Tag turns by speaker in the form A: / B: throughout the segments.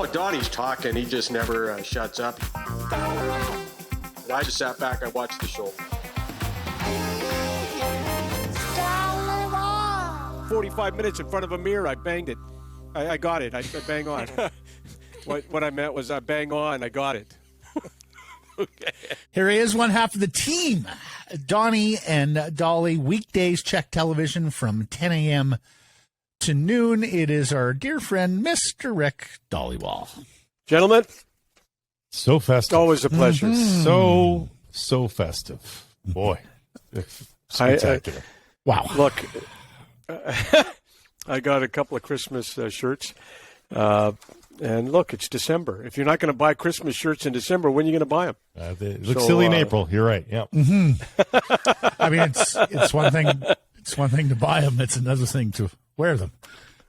A: Oh, Donnie's talking. He just never shuts up. I just sat back. I watched the show. 45 minutes in front of a mirror. I banged it. I got it. I bang on. What I meant was I bang on. I got it.
B: Okay. Here he is, one half of the team. Donnie and Dolly, weekdays, check television from 10 a.m. to noon. It is our dear friend, Mr. Rick Dhaliwal.
A: Gentlemen.
C: So festive.
A: Always a pleasure.
C: Mm-hmm. So festive. Boy. It's spectacular.
B: Wow.
A: Look, I got a couple of Christmas shirts. And look, it's December. If you're not going to buy Christmas shirts in December, when are you going to buy them?
C: It looks silly in April. You're right. Yeah.
B: Mm-hmm. I mean, it's one thing. It's one thing to buy them. It's another thing to wear them.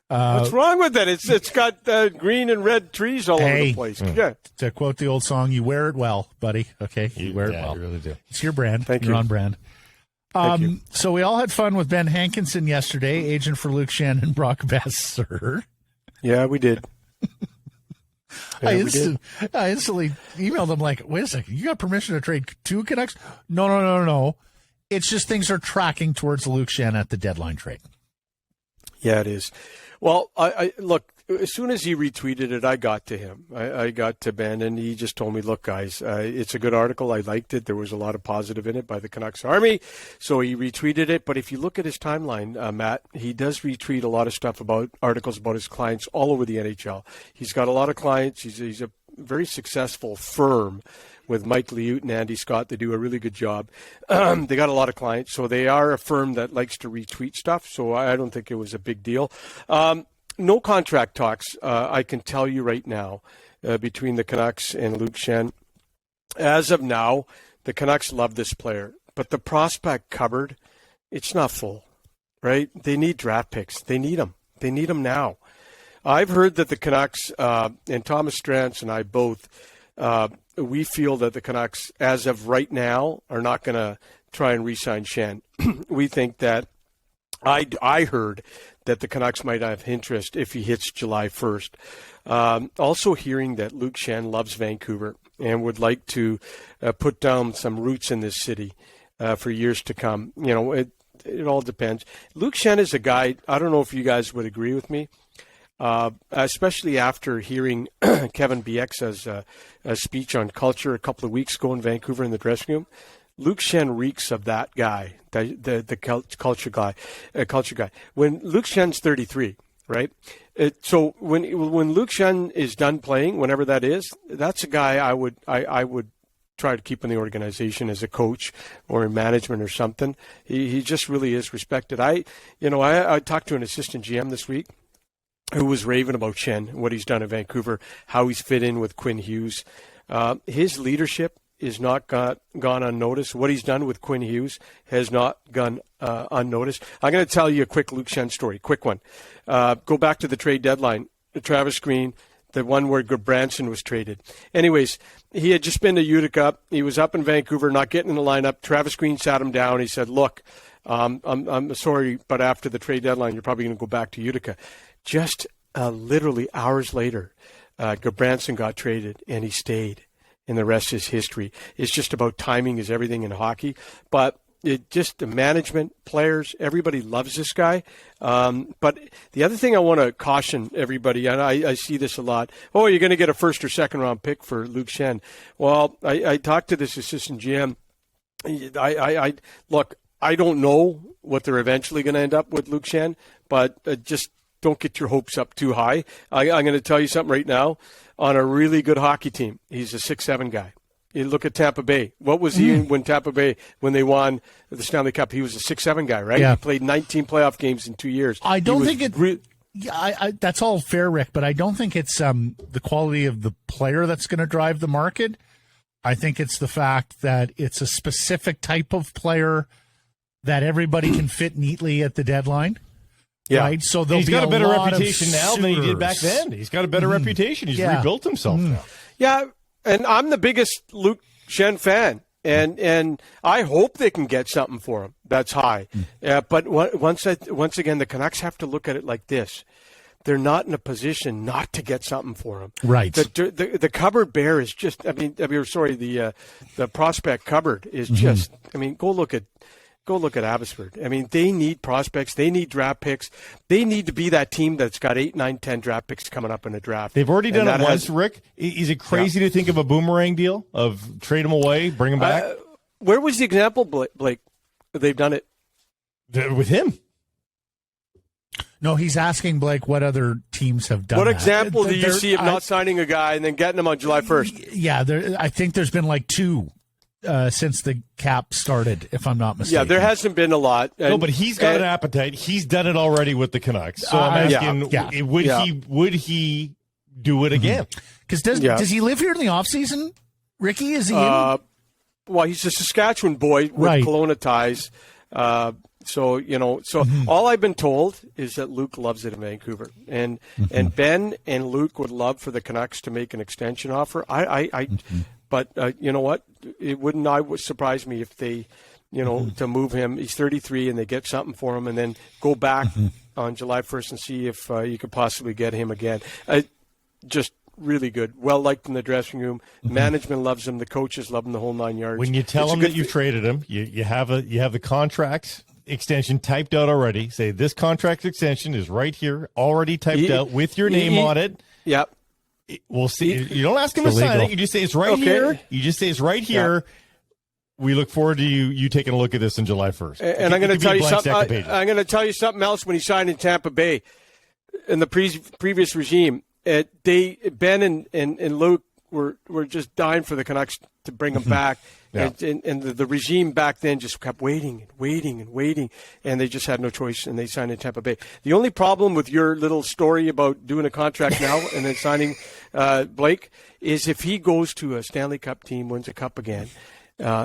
A: What's wrong with that? It's got green and red trees all over the place. Yeah.
B: To quote the old song, "You wear it well, buddy." Okay, you wear it well.
C: You really do.
B: It's your brand.
A: Thank
B: You're
A: you.
B: on brand. So we all had fun with Ben Hankinson yesterday, agent for Luke Schenn and Brock Boeser.
A: Yeah, we did.
B: I instantly emailed him like, wait a second, you got permission to trade 2 Canucks? No. It's just things are tracking towards Luke Schenn at the deadline trade.
A: Yeah, it is. Well, I look, as soon as he retweeted it, I got to him. I got to Ben, and he just told me, look, guys, it's a good article. I liked it. There was a lot of positive in it by the Canucks Army. So he retweeted it. But if you look at his timeline, Matt, he does retweet a lot of stuff about articles about his clients all over the NHL. He's got a lot of clients. He's a very successful firm with Mike Liut and Andy Scott. They do a really good job. They got a lot of clients. So they are a firm that likes to retweet stuff. So I don't think it was a big deal. No contract talks, I can tell you right now, between the Canucks and Luke Schenn. As of now, the Canucks love this player. But the prospect cupboard, it's not full, right? They need draft picks. They need them. They need them now. I've heard that the Canucks, and Thomas Strantz and I both, we feel that the Canucks, as of right now, are not going to try and re-sign Schenn. We think that I heard that the Canucks might have interest if he hits July 1st. Also hearing that Luke Schenn loves Vancouver and would like to put down some roots in this city for years to come. You know, it all depends. Luke Schenn is a guy, I don't know if you guys would agree with me, especially after hearing Kevin Bieksa's a speech on culture a couple of weeks ago in Vancouver in the dressing room. Luke Schenn reeks of that guy, the culture guy. When Luke Schenn's 33, right? So when Luke Schenn is done playing, whenever that is, that's a guy I would try to keep in the organization as a coach or in management or something. He just really is respected. I talked to an assistant GM this week who was raving about Schenn, what he's done in Vancouver, how he's fit in with Quinn Hughes. His leadership is not gone unnoticed. What he's done with Quinn Hughes has not gone unnoticed. I'm going to tell you a quick Luke Schenn story, quick one. Go back to the trade deadline. Travis Green, the one where Branson was traded. Anyways, he had just been to Utica. He was up in Vancouver, not getting in the lineup. Travis Green sat him down. He said, look, I'm sorry, but after the trade deadline, you're probably going to go back to Utica. Just literally hours later, Branson got traded, and he stayed. And the rest is history. It's just about timing is everything in hockey. But it just the management, players, everybody loves this guy. But the other thing I want to caution everybody, and I see this a lot, you're going to get a first or second round pick for Luke Schenn. Well, I talked to this assistant GM. Look, I don't know what they're eventually going to end up with Luke Schenn, but just don't get your hopes up too high. I'm going to tell you something right now. On a really good hockey team, he's a 6'7" guy. You look at Tampa Bay. What was he when they won the Stanley Cup? He was a 6'7" guy, right?
B: Yeah.
A: He played 19 playoff games in 2 years.
B: I don't think it. That's all fair, Rick, but I don't think it's the quality of the player that's going to drive the market. I think it's the fact that it's a specific type of player that everybody can fit neatly at the deadline.
A: Yeah.
B: Right? So
C: he's got a better reputation now than he did back then. He's got a better reputation. He's rebuilt himself now.
A: Yeah, and I'm the biggest Luke Schenn fan, and I hope they can get something for him that's high. But once again, the Canucks have to look at it like this. they're not in a position not to get something for him.
B: Right.
A: The cupboard bare is just. The prospect cupboard is just. Go look at Abbotsford. They need prospects. They need draft picks. They need to be that team that's got 8, 9, 10 draft picks coming up in the draft.
C: They've already done it once, Rick. Is it crazy to think of a boomerang deal of trade them away, bring them back?
A: Where was the example, Blake? They've done it
C: with him.
B: No, he's asking Blake what other teams have done.
A: What
B: that.
A: example do you see of not signing a guy and then getting him on July 1st?
B: Yeah, I think there's been like 2 since the cap started, if I'm not mistaken.
A: Yeah, there hasn't been a lot.
C: No, but he's got an appetite. He's done it already with the Canucks. So I'm asking, would he do it again?
B: Because does he live here in the offseason, Ricky? Is he in?
A: Well, he's a Saskatchewan boy with Kelowna ties. All I've been told is that Luke loves it in Vancouver, and Ben and Luke would love for the Canucks to make an extension offer. But you know what? It would surprise me if they, to move him. He's 33, and they get something for him, and then go back on July 1st and see if you could possibly get him again. Just really good, well liked in the dressing room. Management loves him. The coaches love him. The whole 9 yards.
C: When you tell him that you've traded him, you have the contract extension typed out already. Say this contract extension is right here, already typed out with your name on it.
A: Yep.
C: We'll see. You don't ask him to sign it. You just say it's right here. You just say it's right here. Yep. We look forward to you taking a look at this on July 1st.
A: And I'm going to tell you something. I'm going to tell you something else. When he signed in Tampa Bay, in the previous regime, Ben and Luke were just dying for the Canucks to bring him back. Yeah. And the regime back then just kept waiting, and they just had no choice, and they signed in Tampa Bay. The only problem with your little story about doing a contract now and then signing Blake is if he goes to a Stanley Cup team, wins a cup again,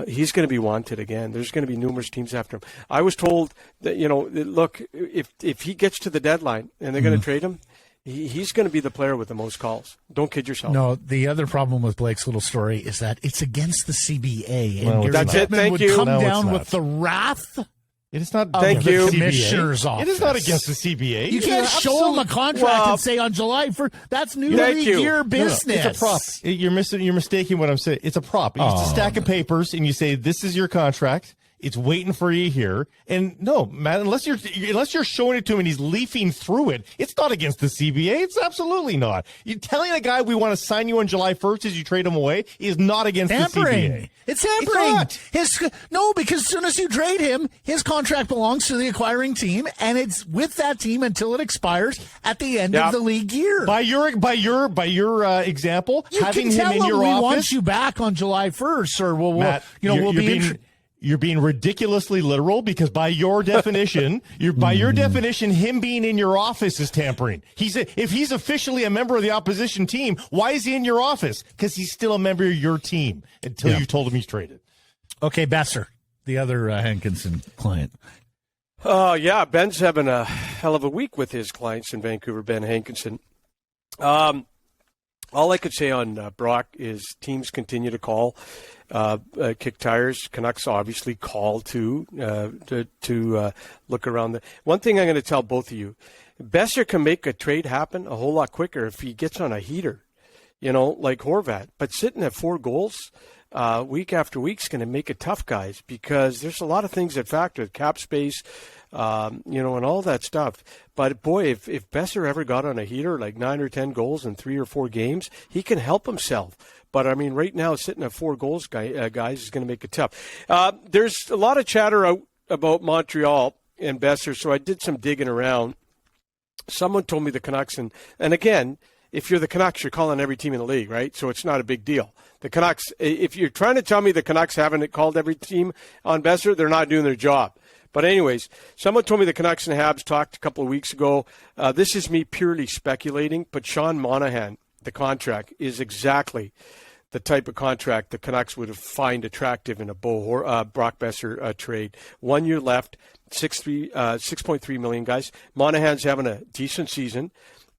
A: he's going to be wanted again. There's going to be numerous teams after him. I was told that, look, if he gets to the deadline and they're going to trade him, he's going to be the player with the most calls. Don't kid yourself.
B: No, the other problem with Blake's little story is that it's against the CBA. And
A: Gary that's it. Thank
B: would
A: you.
B: come down with the wrath.
C: It is not.
A: Thank you.
B: The commissioner's office.
C: It is not against the CBA.
B: You can't show him a contract and say on July 1st, that's new year business.
C: No, it's a prop. You're mistaking what I'm saying. It's a prop. It's a stack of papers, and you say this is your contract. It's waiting for you here. And no, Matt, unless you're showing it to him and he's leafing through it, it's not against the CBA. It's absolutely not. You're telling a guy we want to sign you on July 1st as you trade him away is not against the CBA.
B: It's tampering. No, because as soon as you trade him, his contract belongs to the acquiring team, and it's with that team until it expires at the end of the league year.
C: By your example,
B: you
C: having
B: can tell
C: him in your
B: we
C: office,
B: want you back on July 1st, or
C: Matt, you're being ridiculously literal because by your definition, him being in your office is tampering. If he's officially a member of the opposition team, why is he in your office? Because he's still a member of your team until you've told him he's traded. Okay,
B: Boeser, the other Hankinson client.
A: Ben's having a hell of a week with his clients in Vancouver, Ben Hankinson. All I could say on Brock is teams continue to call, kick tires. Canucks obviously call to look around. One thing I'm going to tell both of you, Boeser can make a trade happen a whole lot quicker if he gets on a heater, like Horvat. But sitting at 4 goals week after week is going to make it tough, guys, because there's a lot of things that factor, cap space, and all that stuff. But boy, if Boeser ever got on a heater, like 9 or 10 goals in 3 or 4 games, he can help himself. But right now, sitting at 4 goals, guys, is going to make it tough. There's a lot of chatter out about Montreal and Boeser, so I did some digging around. Someone told me the Canucks, and again, if you're the Canucks, you're calling every team in the league, right? So it's not a big deal. The Canucks, if you're trying to tell me the Canucks haven't called every team on Boeser, they're not doing their job. But anyways, someone told me the Canucks and Habs talked a couple of weeks ago. This is me purely speculating, but Sean Monahan, the contract, is exactly the type of contract the Canucks would find attractive in a Brock Boeser trade. 1 year left, $6.3 million, guys. Monahan's having a decent season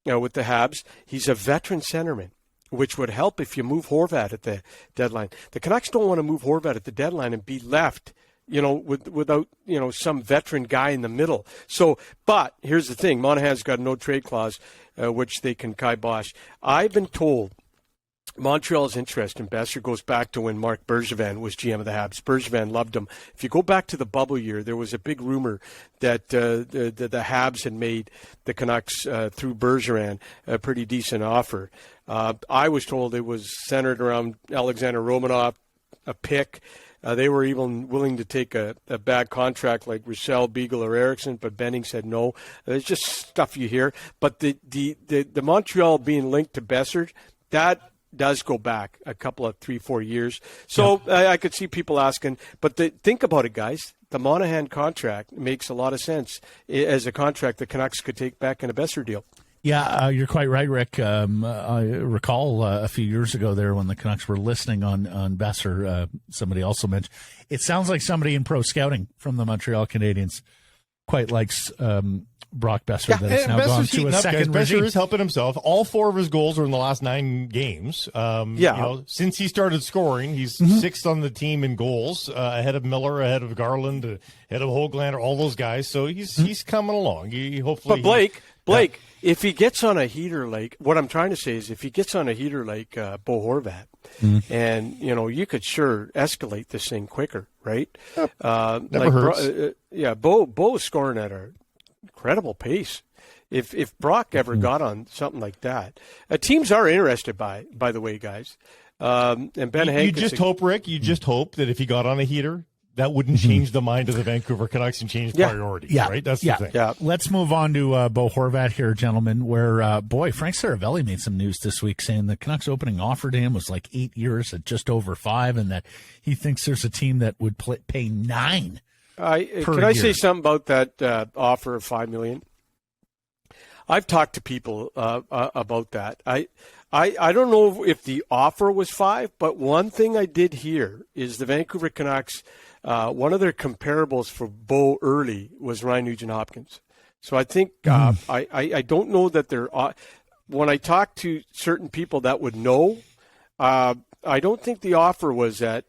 A: with the Habs. He's a veteran centerman, which would help if you move Horvat at the deadline. The Canucks don't want to move Horvat at the deadline and be left without some veteran guy in the middle. So, but here's the thing: Monahan's got a no trade clause, which they can kibosh. I've been told Montreal's interest in Boeser goes back to when Marc Bergevin was GM of the Habs. Bergevin loved him. If you go back to the bubble year, there was a big rumor that the Habs had made the Canucks through Bergevin a pretty decent offer. I was told it was centered around Alexander Romanov, a pick. They were even willing to take a bad contract like Roussel, Beagle, or Eriksson, but Benning said no. It's just stuff you hear. But the Montreal being linked to Boeser, that does go back a couple of 3-4 years. So I could see people asking, but think about it, guys. The Monahan contract makes a lot of sense as a contract the Canucks could take back in a Boeser deal.
B: Yeah, you're quite right, Rick. I recall a few years ago there when the Canucks were listening on Boeser, somebody also mentioned, it sounds like somebody in pro scouting from the Montreal Canadiens quite likes Brock Boeser, that has now gone to a second regime.
C: Boeser is helping himself. All 4 of his goals are in the last 9 games. Since he started scoring, he's 6th on the team in goals, ahead of Miller, ahead of Garland, ahead of Höglander, all those guys. So he's coming along. Hopefully.
A: But Blake, if he gets on a heater like what I'm trying to say is if he gets on a heater like Bo Horvat, and you could sure escalate this thing quicker, right?
C: Never hurts.
A: Bo is scoring at an incredible pace. If Brock ever got on something like that, teams are interested by the way, guys. And Ben Hankins.
C: You just hope, Rick. You just hope that if he got on a heater, that wouldn't change the mind of the Vancouver Canucks and change priorities, right? That's the thing.
A: Yeah.
B: Let's move on to Bo Horvat here, gentlemen, where, Frank Saravelli made some news this week saying the Canucks opening offer to him was like 8 years at just over 5, and that he thinks there's a team that would pay 9 per year.
A: Can I say something about that offer of $5 million? I've talked to people about that. I don't know if the offer was 5, but one thing I did hear is the Vancouver Canucks, one of their comparables for Bo early was Ryan Nugent-Hopkins. So I think I don't know that they're when I talk to certain people that would know, I don't think the offer was at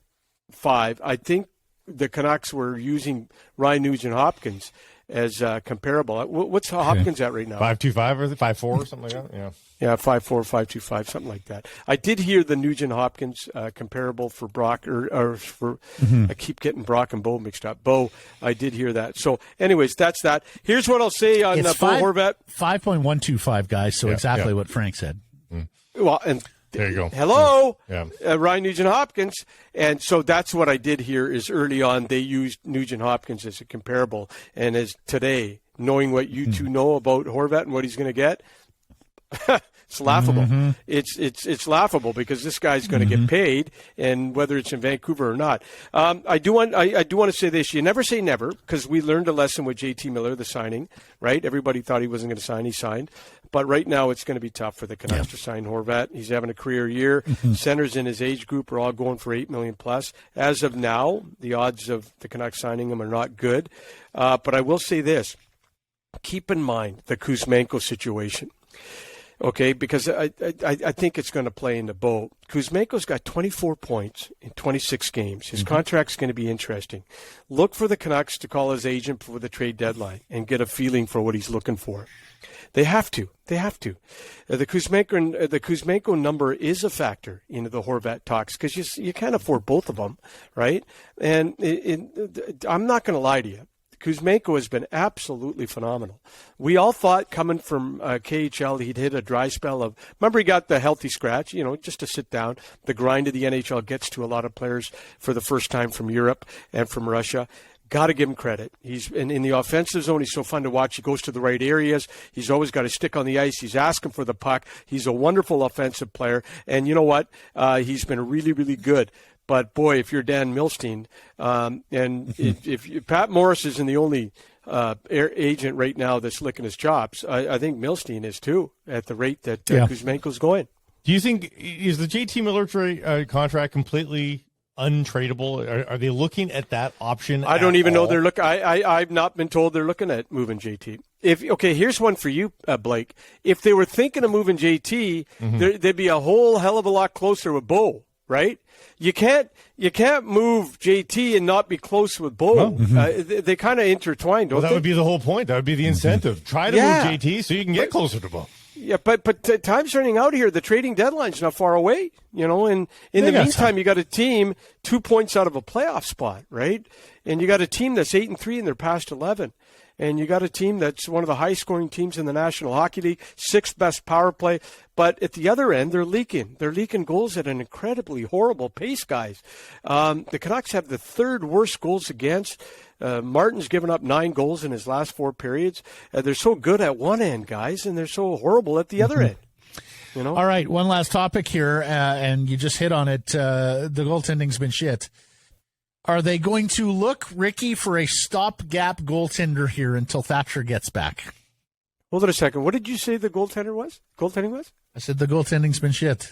A: 5. I think the Canucks were using Ryan Nugent-Hopkins as comparable. What's Hopkins at right now?
C: 5.25 or 5.4 or something like that.
A: Yeah, 5.4, 5.25, something like that. I did hear the Nugent-Hopkins comparable for Brock, or for I keep getting Brock and Bo mixed up. Bo, I did hear that. So, anyways, that's that. Here's what I'll say on Bo Horvat.
B: 5.125, guys. So exactly what Frank said.
A: Well, and
C: there you go.
A: Hello, Ryan Nugent-Hopkins. And so that's what I did hear is early on they used Nugent-Hopkins as a comparable. And as today, knowing what you two know about Horvat and what he's going to get, it's laughable. It's laughable because this guy's going to get paid, and whether it's in Vancouver or not. I do want to say this: you never say never, because we learned a lesson with JT Miller, the signing. Right? Everybody thought he wasn't going to sign. He signed. But right now, it's going to be tough for the Canucks to sign Horvat. He's having a career year. Centers in his age group are all going for $8 million plus. As of now, the odds of the Canucks signing him are not good. But I will say this: keep in mind the Kuzmenko situation. Okay, because I think it's going to play into Bo. Kuzmenko's got 24 points in 26 games. His contract's going to be interesting. Look for the Canucks to call his agent before the trade deadline and get a feeling for what he's looking for. They have to. The Kuzmenko number is a factor into the Horvat talks because you can't afford both of them, right? And I'm not going to lie to you. Kuzmenko has been absolutely phenomenal. We all thought coming from KHL he'd hit a dry spell of, remember he got the healthy scratch, just to sit down. The grind of the NHL gets to a lot of players for the first time from Europe and from Russia. Got to give him credit. He's in the offensive zone. He's so fun to watch. He goes to the right areas. He's always got a stick on the ice. He's asking for the puck. He's a wonderful offensive player. And you know what? He's been really, really good. But, boy, if you're Dan Milstein, if Pat Morris isn't the only agent right now that's licking his chops, I think Milstein is too, at the rate that Kuzmenko's going.
C: Do you think, is the JT Miller contract completely untradeable? Are they looking at that option?
A: I don't even know they're looking. I've not been told they're looking at moving JT. Here's one for you, Blake. If they were thinking of moving JT, there'd be a whole hell of a lot closer with Bo. right? You can't move JT and not be close with Bo. They kind of intertwine, don't
C: Well, that
A: they?
C: would be the whole point. That would be the incentive. Try to move JT so you can get closer to Bo.
A: Yeah, but time's running out here. The trading deadline's not far away, and in the meantime, you got a team 2 points out of a playoff spot, right? And you got a team that's 8-3 and they're past 11. And you got a team that's one of the high-scoring teams in the National Hockey League, 6th best power play. But at the other end, they're leaking. They're leaking goals at an incredibly horrible pace, guys. The Canucks have the 3rd worst goals against. Martin's given up 9 goals in his last 4 periods. They're so good at one end, guys, and they're so horrible at the other end.
B: All right, one last topic here, and you just hit on it. The goaltending's been shit. Are they going to look, Ricky, for a stopgap goaltender here until Thatcher gets back?
A: Hold on a second. What did you say the goaltending was?
B: I said the goaltending's been shit.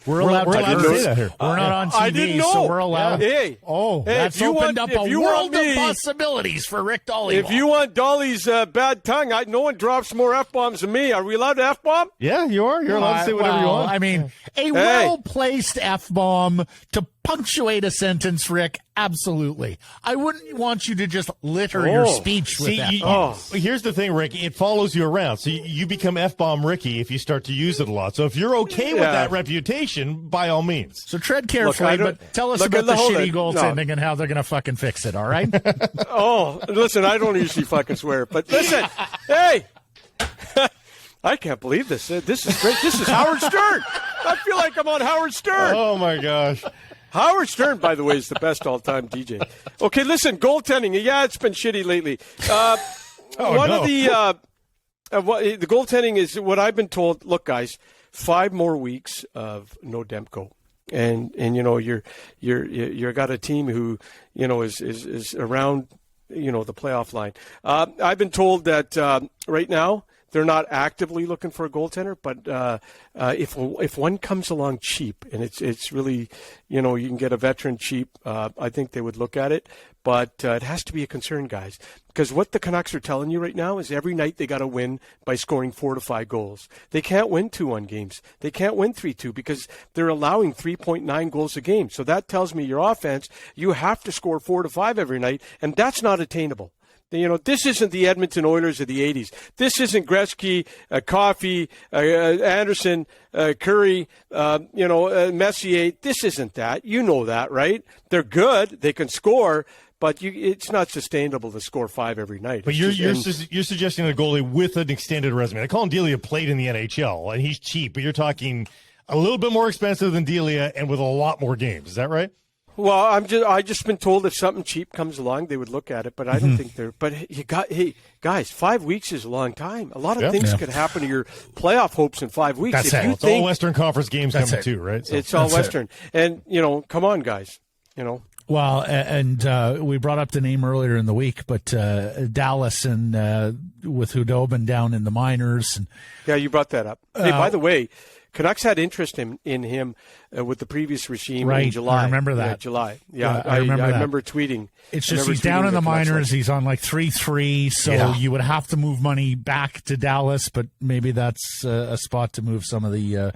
C: We're allowed to say that here.
B: We're not on TV,
A: I didn't know.
B: So we're allowed.
A: Hey,
B: that's opened up a world of possibilities for Rick Dhaliwal.
A: If you want Dolly's bad tongue, no one drops more F-bombs than me. Are we allowed to F-bomb?
C: Yeah, you are. You're allowed to say whatever you want.
B: I mean, a well-placed F-bomb to punctuate a sentence, Rick, absolutely. I wouldn't want you to just litter your speech with F-bombs.
C: Here's the thing, Rick. It follows you around. So you become F-bomb Ricky if you start to use it a lot. So if you're okay with that reputation, by all means.
B: So tread carefully, but tell us about the shitty goaltending and how they're going to fucking fix it, all right?
A: Listen, I don't usually fucking swear, but listen, hey, I can't believe this. This is great. This is Howard Stern. I feel like I'm on Howard Stern.
C: Oh, my gosh.
A: Howard Stern, by the way, is the best all-time DJ. Okay, listen, goaltending. Yeah, it's been shitty lately. Of the goaltending is what I've been told. Look, guys, 5 more weeks of no Demko, and you're got a team who is around the playoff line. I've been told that right now they're not actively looking for a goaltender, but if one comes along cheap and it's really, you can get a veteran cheap, I think they would look at it. But it has to be a concern, guys, because what the Canucks are telling you right now is every night they got to win by scoring 4 to 5 goals. They can't win 2-1 games. They can't win 3-2 because they're allowing 3.9 goals a game. So that tells me your offense, you have to score 4 to 5 every night, and that's not attainable. This isn't the Edmonton Oilers of the 80s. This isn't Gretzky, Coffey, Anderson, Curry, Messier. This isn't that. You know that, right? They're good. They can score, but it's not sustainable to score 5 every night.
C: But you're suggesting a goalie with an extended resume. I call him Delia played in the NHL, and he's cheap, but you're talking a little bit more expensive than Delia and with a lot more games. Is that right?
A: Well, I just been told if something cheap comes along, they would look at it, but I don't think they're. But guys, 5 weeks is a long time. A lot of things could happen to your playoff hopes in 5 weeks.
C: That's it. It's all Western Conference games coming too, right? So
A: it's all Western, and come on, guys,
B: Well, and we brought up the name earlier in the week, but Dallas and with Hudobin down in the minors. And,
A: yeah, you brought that up. Hey, by the way, Canucks had interest in him with the previous regime in July.
B: I remember that.
A: July. Yeah, I remember tweeting.
B: It's just he's down in the minors. He's on like 3-3, so you would have to move money back to Dallas, but maybe that's a spot to move some of the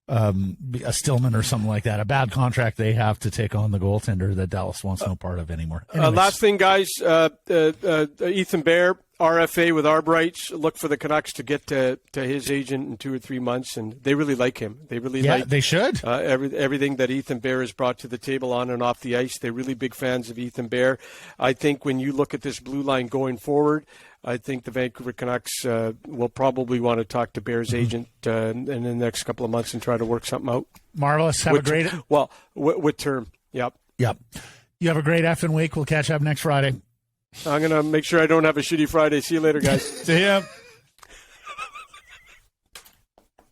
B: a Stillman or something like that. A bad contract they have to take on the goaltender that Dallas wants no part of anymore.
A: Last thing, guys, Ethan Bear, RFA with Arbrights. Look for the Canucks to get to his agent in 2 or 3 months, and they really like him. They really like.
B: They should.
A: Everything that Ethan Bear has brought to the table on and off the ice. They're really big fans of Ethan Bear. I think when you look at this blue line going forward, I think the Vancouver Canucks will probably want to talk to Bear's agent in the next couple of months and try to work something out.
B: Marvelous. Have a great.
A: With term. Yep.
B: You have a great effing week. We'll catch up next Friday.
A: I'm going to make sure I don't have a shitty Friday. See you later, guys.
C: See ya.